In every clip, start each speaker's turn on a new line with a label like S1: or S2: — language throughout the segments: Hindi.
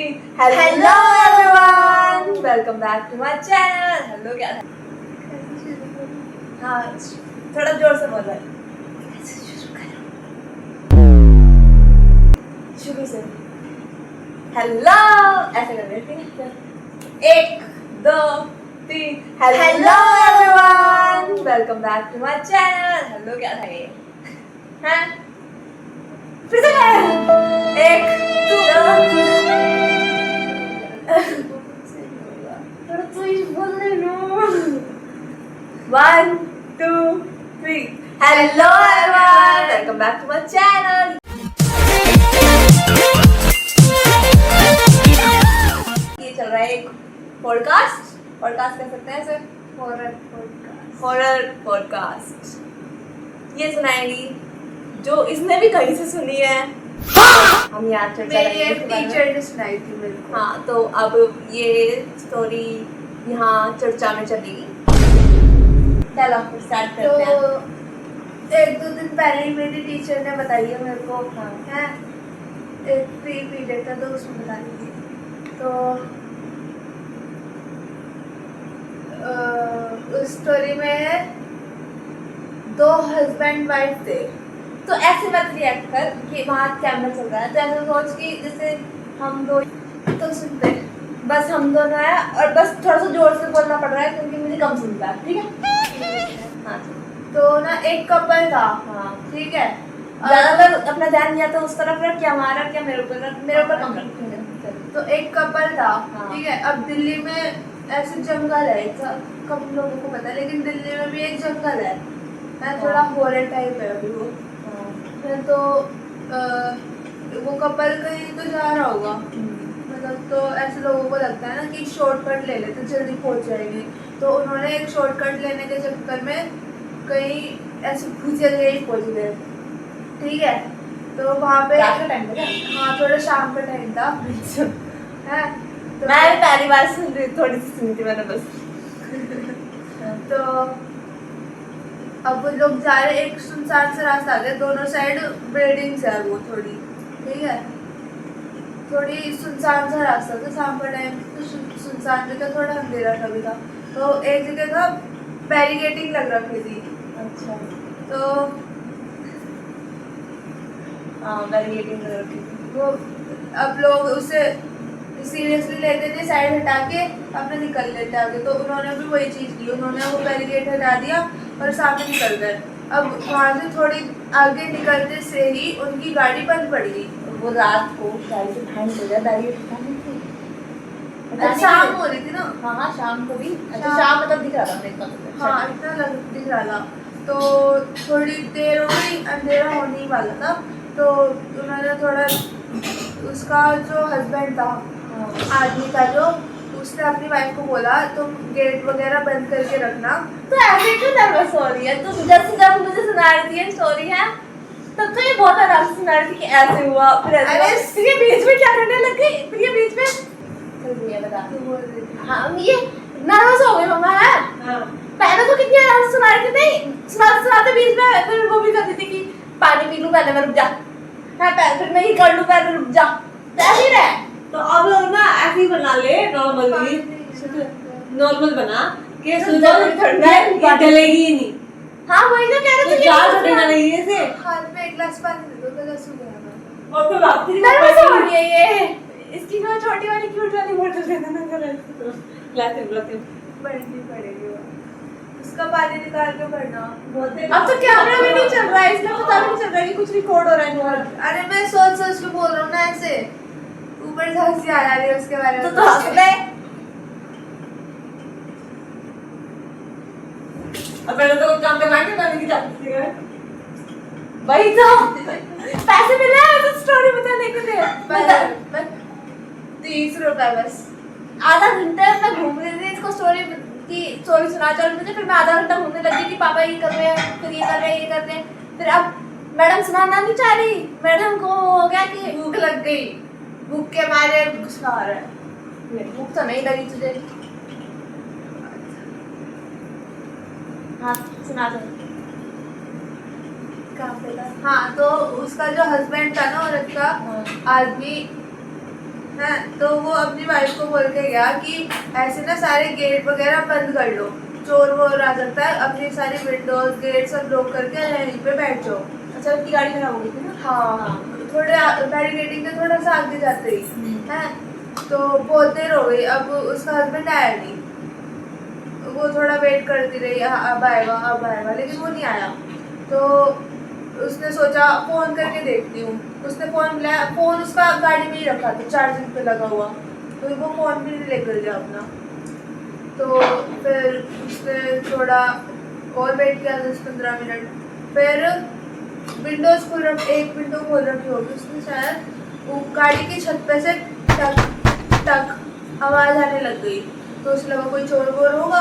S1: Hello everyone, welcome back to my channel. Hello क्या है? हाँ, थोड़ा जोर से बोल रहा है। शुरू से हेलो ऐसे कर रहे हैं। 1 2 3 hello everyone, welcome back to my channel. Hello क्या था ये? हैं? फिर से 1 2 थोड़ा तो ही बोल रहे नो। 1 2 3 hello everyone, welcome back to my channel. ये चल रहा है एक पॉडकास्ट कह सकते हैं सर, हॉरर पॉडकास्ट। ये सुनाएगी जो इसने भी कहीं से सुनी है। हम यहाँ चर्चा
S2: मेरी एक टीचर ने सुनाई थी मेरे को।
S1: हाँ, तो अब ये स्टोरी यहाँ चर्चा में चलेगी। चलो स्टार्ट करते हैं।
S2: तो 1-2 दिन पहले ही मेरी टीचर ने बताई है मेरे को।
S1: हाँ।
S2: है एक फ्री पीरियड था तो उसमें बता रही थी। तो उस स्टोरी में 2 हस्बैंड वाइफ थे।
S1: तो ऐसे मत रिएक्ट कर कि वहाँ कैमरा चल रहा है, तो ऐसे सोच कि जैसे हम दो
S2: तो सुनते
S1: बस हम दोनों है, और बस थोड़ा सा जोर से बोलना पड़ रहा है क्योंकि मुझे कम सुनता है। ठीक है? हाँ।
S2: तो ना एक कपल था।
S1: हाँ,
S2: ठीक है।
S1: ज्यादातर अपना ध्यान या तो उस तरफ रख, क्या हमारा क्या मेरे ऊपर कम रख।
S2: तो एक कपल था।
S1: हाँ।
S2: ठीक है। अब दिल्ली में ऐसे जंगल है, कम लोगों को पता है, लेकिन दिल्ली में भी एक जंगल है। थोड़ा हॉरर टाइप है अभी वो। फिर तो वो कपल कहीं तो जा रहा होगा, मतलब तो ऐसे लोगों को लगता है ना कि शॉर्टकट ले लेते जल्दी पहुंच जाएंगे। तो उन्होंने एक शॉर्टकट लेने के चक्कर में कहीं ऐसे भूतिया जगह ही पहुंच गए। ठीक है। तो वहाँ पे हाँ, थोड़ा शाम का टाइम था। है तो
S1: मैं पहली बार सुन रही, थोड़ी सी सुनी थी मैंने बस।
S2: तो अब वो लोग जा रहे, एक सुनसान से रास्ता आ गया, दोनों साइड बिल्डिंग्स है वो थोड़ी। ठीक है। थोड़ी सुनसान सा रास्ता था, शाम का टाइम तो सुनसान भी था, थोड़ा अंधेरा सा भी था। तो एक जगह था बैरिकेडिंग लग रखी थी।
S1: अच्छा।
S2: तो
S1: हाँ, बैरिकेडिंग कर रखी थी।
S2: वो अब लोग उसे सीरियसली लेते थे, साइड हटा के अपने निकल लेते आगे। तो उन्होंने भी वही चीज़ की, उन्होंने वो बैरिकेड हटा दिया और सामने निकल गए। अब वहाँ से थोड़ी आगे निकलते से ही उनकी गाड़ी बंद पड़ गई।
S1: वो रात को गाड़ी से भैंस हो जाए, बैरिकेड हटानी थी।
S2: शाम हो रही थी ना।
S1: हाँ, शाम को भी। अच्छा, शाम मतलब दिख रहा था मेरे को।
S2: हाँ, इतना दिख रहा था। तो थोड़ी देर हो गई, अंधेरा होने ही वाला था। तो उन्होंने थोड़ा, उसका जो हस्बैंड था, आदमी का जो, उसने अपनी वाइफ को बोला तुम गेट वगैरह बंद करके रखना।
S1: तो ऐसे क्यों नर्वस हो रही है? तो जब मुझे सुना रही थी स्टोरी है, तब तो ये बहुत आराम से सुना रही थी कि ऐसे हुआ, फिर ऐसे हुआ। फिर ये बीच में क्या करने लग गई? फिर ये बीच में चल बता। हाँ, ये नर्वस हो गई मम्मा है। हाँ। पहले तो कितनी आराम से सुना रही थी, नहीं सुनाते बीच में फिर वो भी करती थी कि पानी पी लूं पहले, मैं रुक जा। हाँ, फिर मैं ये कर लूं पहले, रुक जा। ऐसे ही रहे। तो अब लोग ना ऐसे ही बना ले, नॉर्मल बना के सुबह ठंडा है, ये जलेगी ही नहीं। हाँ, वही तो कह रहे थे। चार छोटे ना लगी ऐसे।
S2: हाथ में एक ग्लास पानी दे दो, गला सूख जाएगा।
S1: और तो रात की नर्वस हो रही है ये। इसकी जो छोटी वाली क्यूट वाली बोतल दे देना जरा। लाते
S2: बढ़नी पड़ेगी वो। उसका पानी निकाल के भरना।
S1: अब तो कैमरा भी नहीं चल रहा है, इसमें पता भी नहीं चल रहा है कि कुछ रिकॉर्ड हो रहा है।
S2: अरे मैं सोच के बोल रहा हूँ ना ऐसे, ऊपर से हंसी आ रही है उसके बारे में।
S1: तो हंस ले। अब पहले तो काम पे बैठ के गाने की जाती थी। वही तो पैसे मिल रहे हैं तो स्टोरी बताने के लिए।
S2: 30 रुपए बस।
S1: आधा घंटा मैं घूम रही थी इसको स्टोरी की, स्टोरी सुना चल मुझे। फिर मैं आधा घंटा घूमने लगी कि पापा ये कर रहे हैं, फिर ये कर रहे हैं, ये कर रहे हैं। फिर अब मैडम सुनाना नहीं चाह रही, मैडम को हो गया कि
S2: भूख लग गई, भूख के मारे गुस्सा आ रहा है।
S1: भूख तो नहीं लगी तुझे? हाँ, सुना दो।
S2: कहाँ पे था? हाँ, तो उसका जो हस्बैंड था ना औरत का, आदमी है। तो वो अपनी वाइफ को बोल के गया कि ऐसे ना सारे गेट वगैरह बंद कर लो, चोर वोर आ सकता है, अपनी सारी विंडोज गेट सब लॉक करके यहीं पे बैठ जाओ।
S1: अच्छा, उसकी गाड़ी खराब हो गई थी ना।
S2: हाँ, थोड़े बैरिकेडिंग के थोड़ा सा आगे जाते ही है। तो बहुत देर हो गई, अब उसका हस्बैंड आया नहीं। वो थोड़ा वेट करती रही, अब आएगा, लेकिन वो नहीं आया। तो उसने सोचा फोन करके देखती हूँ। उसने फोन मिलाया, फोन उसका गाड़ी में ही रखा था, चार्जिंग पे लगा हुआ, तो वो फोन भी नहीं लेकर गया अपना। तो फिर उसने थोड़ा और वेट किया, 10-15 मिनट। फिर विंडोज खोल रखी, एक विंडो खोल रखी होगी उसने शायद, वो गाड़ी की छत पे से टक टक आवाज आने लग गई। तो उसने लगा कोई चोर वोर होगा,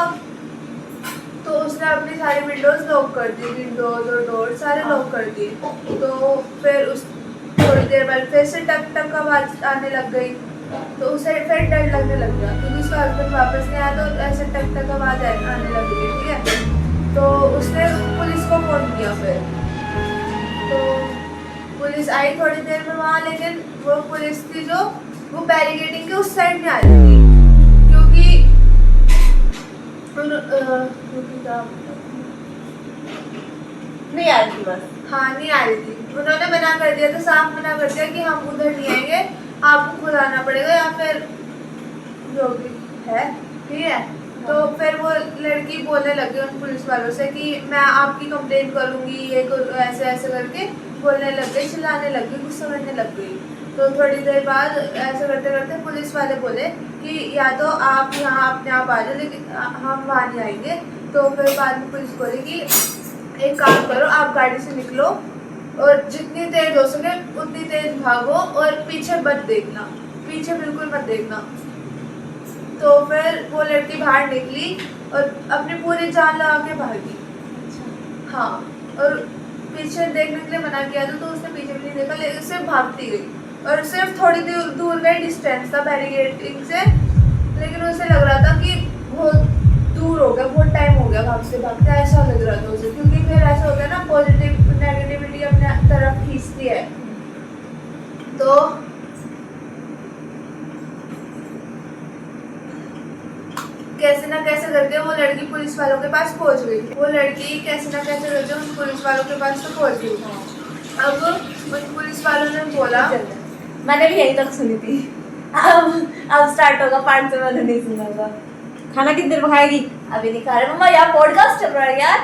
S2: तो उसने अपनी सारी विंडोज लॉक कर दी, विंडोज और डोर सारे लॉक कर दिए। तो फिर उस थोड़ी देर बाद फिर से टक टक आवाज आने लग गई। तो उसे फिर डर लगने लग गया, क्योंकि उसका हस्बैंड वापस नहीं आया, तो ऐसे टक टक आवाज आने लग गई। ठीक है, तो उसने पुलिस को फोन किया। फिर तो पुलिस आई थोड़ी देर में वहाँ, लेकिन वो पुलिस थी जो वो बैरिकेडिंग के उस साइड में आ रही थी, क्योंकि
S1: नहीं आ रही थी बस।
S2: हाँ, नहीं आ रही थी। उन्होंने मना कर दिया था, साफ मना कर दिया कि हम उधर नहीं आएंगे, आपको खुद आना पड़ेगा, या फिर जो भी है। ठीक है, तो फिर वो लड़की बोलने लगी उन पुलिस वालों से कि मैं आपकी कंप्लेंट करूंगी, ये ऐसे ऐसे करके बोलने लग गई, चिल्लाने लग गई, गुस्सा करने लग गई। तो थोड़ी देर बाद ऐसे करते करते पुलिस वाले बोले कि या तो आप यहाँ अपने आप आ जाओ, लेकिन हम वहाँ नहीं आएंगे। तो फिर बाद में पुलिस बोली कि एक काम करो, आप गाड़ी से निकलो और जितनी तेज हो सके उतनी तेज भागो, और पीछे मत देखना, पीछे बिल्कुल मत देखना। तो फिर वो लड़की बाहर निकली और अपनी पूरी जान लगा के भागी। हाँ, और पीछे देखने के लिए मना किया था, तो उसने पीछे भी नहीं देखा, लेकिन सिर्फ भागती गई। और सिर्फ थोड़ी दूर का डिस्टेंस था बैरिकेडिंग से, लेकिन उसे लग रहा था कि बहुत दूर हो गया, बहुत टाइम हो गया भागते भागते, ऐसा लग रहा था उसे। क्योंकि फिर ऐसा होता है ना, पॉजिटिव नेगेटिविटी अपने तरफ खींचती है। तो कैसे ना कैसे करके वो लड़की पुलिस वालों के पास पहुंच गई। वो लड़की कैसे ना कैसे करके उन पुलिस वालों के पास तो पहुंच गई। अब उन पुलिस वालों ने बोला,
S1: मैंने भी यही तक सुनी थी। अब स्टार्ट होगा पार्ट से, मैंने नहीं सुना होगा। खाना कितनी देर में खाएगी? अभी नहीं खा रहे मम्मा, यार पॉडकास्ट चल रहा है यार।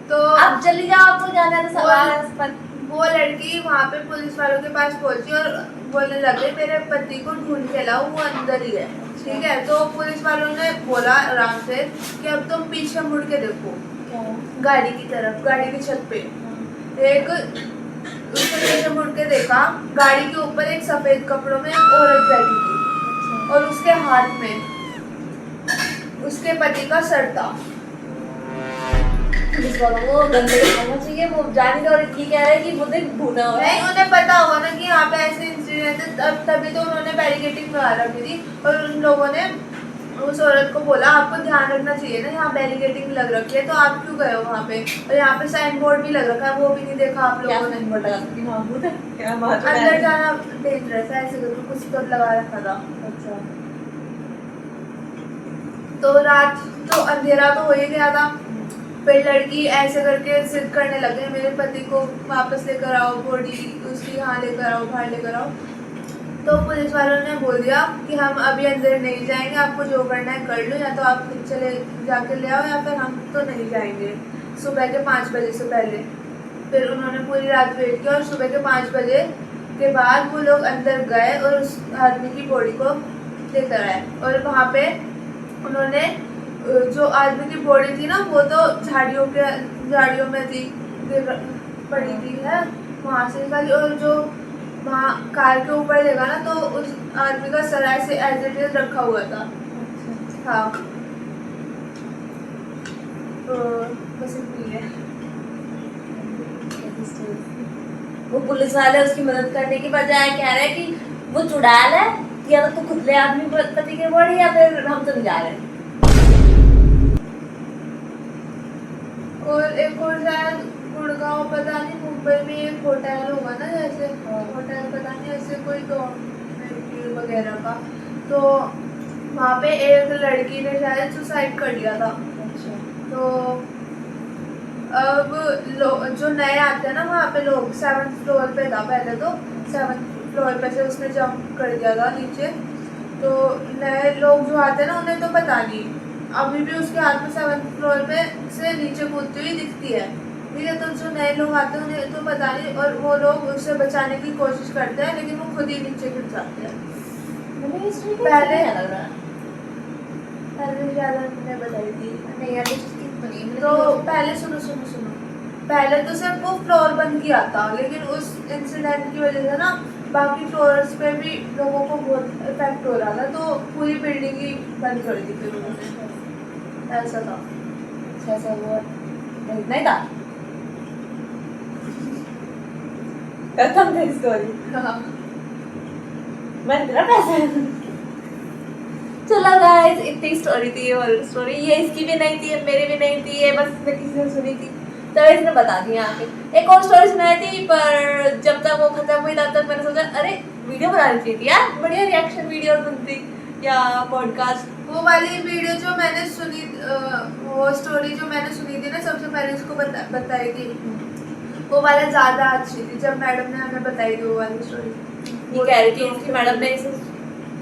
S2: तो
S1: आप जल्दी जाओ, आपको जाना है तो सवाल है उस पर।
S2: वो लड़की वहाँ पे पुलिस वालों के पास पहुंची और बोलने लगे मेरे पति को ढूंढ के लाओ, वो अंदर ही है। ठीक है, तो पुलिस वालों ने बोला आराम से कि अब तुम पीछे मुड़ के देखो गाड़ी की तरफ, गाड़ी की छत पे। एक उसने पीछे मुड़ के देखा, गाड़ी के ऊपर एक सफेद कपड़ों में एक औरत बैठी थी, और उसके हाथ में उसके पति का सर था।
S1: पुलिस वालों को गंदे होना चाहिए, वो जाने का और ठीक कह रहे हैं कि मुझे ढूंढा हुआ है।
S2: नहीं, उन्हें पता होगा ना कि यहाँ पे ऐसे इंसिडेंट है, तभी तो उन्होंने बैरिकेडिंग लगा रखी थी। और उन लोगों ने उस औरत को बोला आपको ध्यान रखना चाहिए ना, यहाँ बैरिकेडिंग लग रखी है, तो आप क्यों गए हो वहाँ पे? और यहाँ पे साइन बोर्ड भी लग रखा है, वो भी नहीं देखा आप लोगों ने? अंदर जाना डेंजरस है, ऐसे करके कुछ तो लगा रखा था।
S1: अच्छा,
S2: तो रात तो अंधेरा तो हो ही गया था। फिर लड़की ऐसे करके जिद करने लगे मेरे पति को वापस लेकर आओ, बॉडी उसकी यहाँ लेकर आओ, बाहर लेकर आओ। तो पुलिस वालों ने बोल दिया कि हम अभी अंदर नहीं जाएंगे, आपको जो करना है कर लो, या तो आप चले जाके ले आओ, या फिर हम तो नहीं जाएंगे सुबह के 5 बजे से पहले। फिर उन्होंने पूरी रात वेट किया, और सुबह के 5 बजे के बाद वो लोग अंदर गए और उस आदमी की बॉडी को लेकर आए। और वहाँ पे उन्होंने जो आदमी की बॉडी थी ना, वो तो झाड़ियों में थी, पड़ी थी है, वहाँ से निकाली। और जो वहाँ कार के ऊपर देखा ना, तो उस आदमी का सर ऐसे एज इट इज रखा हुआ था। हाँ, तो बस इतनी है।
S1: वो पुलिस वाले उसकी मदद करने की बजाय कह रहे हैं कि वो चुड़ैल है, या तो खुद ले आदमी पति के बॉडी, या फिर हम तो नहीं जा रहे।
S2: और एक और शायद गुड़गांव, पता नहीं मुंबई में एक होटल होगा ना, जैसे होटल पता नहीं, ऐसे कोई तो वगैरह का। तो वहाँ पे एक लड़की ने शायद सुसाइड कर लिया था।
S1: अच्छा।
S2: तो अब जो नए आते हैं ना वहाँ पे लोग, 7th फ्लोर पे था पहले, तो 7th फ्लोर पे से उसने जंप कर दिया था नीचे। तो नए लोग जो आते हैं ना उन्हें तो पता नहीं, अभी भी उसके हाथ में 7th फ्लोर पे से नीचे कूदती हुई दिखती है, ठीक है। तो जो नए लोग आते हैं उन्हें तो पता नहीं, और वो लोग उसे बचाने की कोशिश करते हैं लेकिन वो खुद ही नीचे गिर जाते हैं।
S1: मैंने हिस्ट्री
S2: पहले
S1: लग रहा है।
S2: पहले ज़्यादा मैंने बताई थी।
S1: नहीं यार इसकी बनी
S2: तो पहले सुनो, पहले तो सिर्फ वो फ्लोर बंद किया था, लेकिन उस इंसिडेंट की वजह से ना बाकी फ्लोर्स पे भी लोगों को बहुत इफेक्ट हो रहा था, तो पूरी बिल्डिंग ही बंद कर दी फिर उन्होंने। ऐसा था।
S1: अच्छा ऐसा हुआ नहीं था। खत्म थी स्टोरी।
S2: हाँ।
S1: मैं तेरा पैसा चलो गाइस, इतनी स्टोरी थी और स्टोरी ये इसकी भी नहीं थी, मेरी भी नहीं थी, ये बस मैं किसी से सुनी थी तो इसने बता दिया आके। एक और स्टोरी सुनाई थी पर जब तक वो खत्म हुई तब तक मैंने सोचा अरे वीडियो बनानी चाहिए थी यार, बढ़िया रिएक्शन वीडियो बनती या पॉडकास्ट।
S2: वो वाली वीडियो जो मैंने सुनी, वो स्टोरी जो मैंने सुनी थी ना सबसे पहले उसको बताई थी, वो वाला ज़्यादा अच्छी थी, जब मैडम ने हमें बताई थी वो वाली स्टोरी।
S1: ये कह रही थी इसकी मैडम ने इसे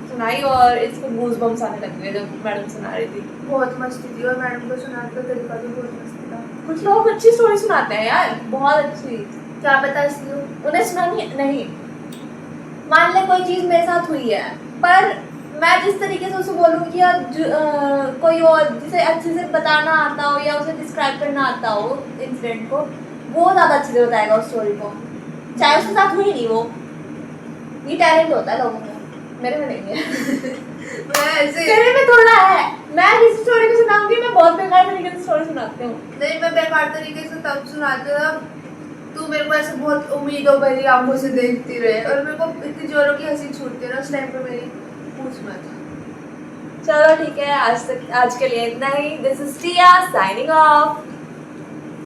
S1: सुनाई और इसको गूज़बम्स आने लग गए जब मैडम सुना रही थी।
S2: बहुत मस्ती थी, और मैडम को सुनाने का तरीका भी बहुत मस्त था।
S1: कुछ लोग अच्छी स्टोरी सुनाते हैं यार, बहुत अच्छी।
S2: क्या पता इसलिए
S1: उन्हें सुनानी नहीं, मान ले कोई चीज़ मेरे साथ हुई है पर मैं जिस तरीके से उसे बोलूँगी या कोई और जिसे अच्छे से बताना आता हो या उसे डिस्क्राइब करना आता हो इंसिडेंट को, वो ज़्यादा अच्छे से बताएगा उस स्टोरी को, चाहे उसके साथ हुई नहीं वो। ये टैलेंट होता है लोगों में, मेरे में नहीं है।
S2: मैं ऐसे
S1: तेरे में थोड़ा है। मैं जिस स्टोरी को सुनाऊंगी मैं बहुत बेकार तरीके से स्टोरी सुनाती हूँ।
S2: नहीं, मैं बेकार तरीके से तब सुनाती हूँ तू मेरे को ऐसे बहुत उम्मीदों भरी आंखों से देखती रहे, और मेरे को इतनी जोरों की हंसी छूटती है ना उस टाइम पे मेरी, पूछ मत।
S1: चलो ठीक है, आज के लिए इतना ही। This is Tia signing of.